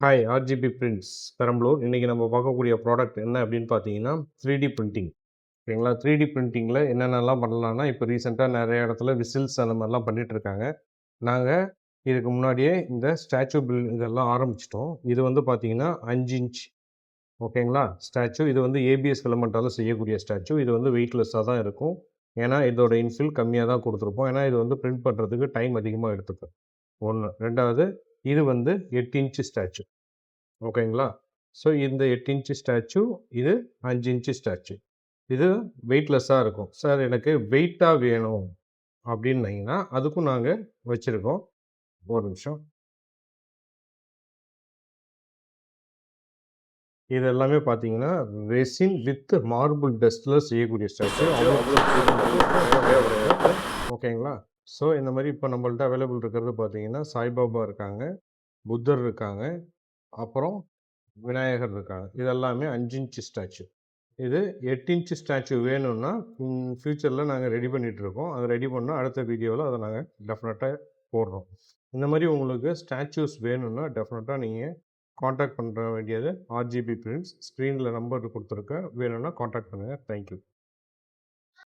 Hi RGB prints Perambalur. இன்றைக்கி நம்ம பார்க்கக்கூடிய ப்ராடக்ட் என்ன அப்படின்னு பார்த்தீங்கன்னா 3D பிரிண்டிங். ஓகேங்களா? 3D பிரிண்டிங்கில் என்னென்னலாம் பண்ணலான்னா, இப்போ ரீசெண்டாக நிறைய இடத்துல விசில்ஸ் அந்த மாதிரிலாம் பண்ணிகிட்ருக்காங்க. நாங்கள் இதுக்கு முன்னாடியே இந்த ஸ்டாச்சு இதெல்லாம் ஆரம்பிச்சிட்டோம். இது வந்து பார்த்தீங்கன்னா 5 இன்ச். ஓகேங்களா? ஸ்டாச்சு இது வந்து ஏபிஎஸ் ஃபிலமெண்ட்டால் செய்யக்கூடிய ஸ்டாச்சு. இது வந்து வெயிட்லெஸ்ஸாக தான் இருக்கும். ஏன்னா இதோட இன்ஃபில் கம்மியாக தான் கொடுத்துருப்போம். ஏன்னா இது வந்து பிரிண்ட் பண்ணுறதுக்கு டைம் அதிகமாக எடுத்துக்கும். 1. 2வது இது வந்து 8 இன்ச்சு ஸ்டாச்சு. ஓகேங்களா? ஸோ இந்த 8 இன்ச்சு ஸ்டாச்சு, இது 5 இன்ச்சு ஸ்டாச்சு. இது வெயிட்லெஸ்ஸாக இருக்கும். சார் எனக்கு வெயிட்டாக வேணும் அப்படின்னீங்கன்னா, அதுக்கும் நாங்க வச்சுருக்கோம். ஒரு நிமிஷம். இது எல்லாமே பார்த்தீங்கன்னா, ரெசின் வித் மார்பிள் டஸ்ட்டில் செய்யக்கூடிய ஸ்டாச்சு. ஓகேங்களா? ஸோ இந்த மாதிரி இப்போ நம்மள்ட்ட அவைலபிள் இருக்கிறது பார்த்தீங்கன்னா, சாய்பாபா இருக்காங்க, புத்தர் இருக்காங்க, அப்புறம் விநாயகர் இருக்காங்க. இது எல்லாமே 5 இன்ச்சு ஸ்டாச்சு. இது 8 இன்ச் ஸ்டாச்சு வேணும்னா ஃப்யூச்சரில் நாங்கள் ரெடி பண்ணிகிட்ருக்கோம். அதை ரெடி பண்ணால் அடுத்த வீடியோவில் அதை நாங்கள் டெஃபினட்டாக போடுறோம். இந்த மாதிரி உங்களுக்கு ஸ்டாச்சூஸ் வேணும்னா டெஃபினட்டாக நீங்கள் காண்டாக்ட் பண்ணுற வேண்டியது ஆர்ஜிபி பிரிண்ட்ஸ். ஸ்க்ரீனில் நம்பர் கொடுத்துருக்கேன். வேணும்னா காண்டாக்ட் பண்ணுங்கள். தேங்க்யூ.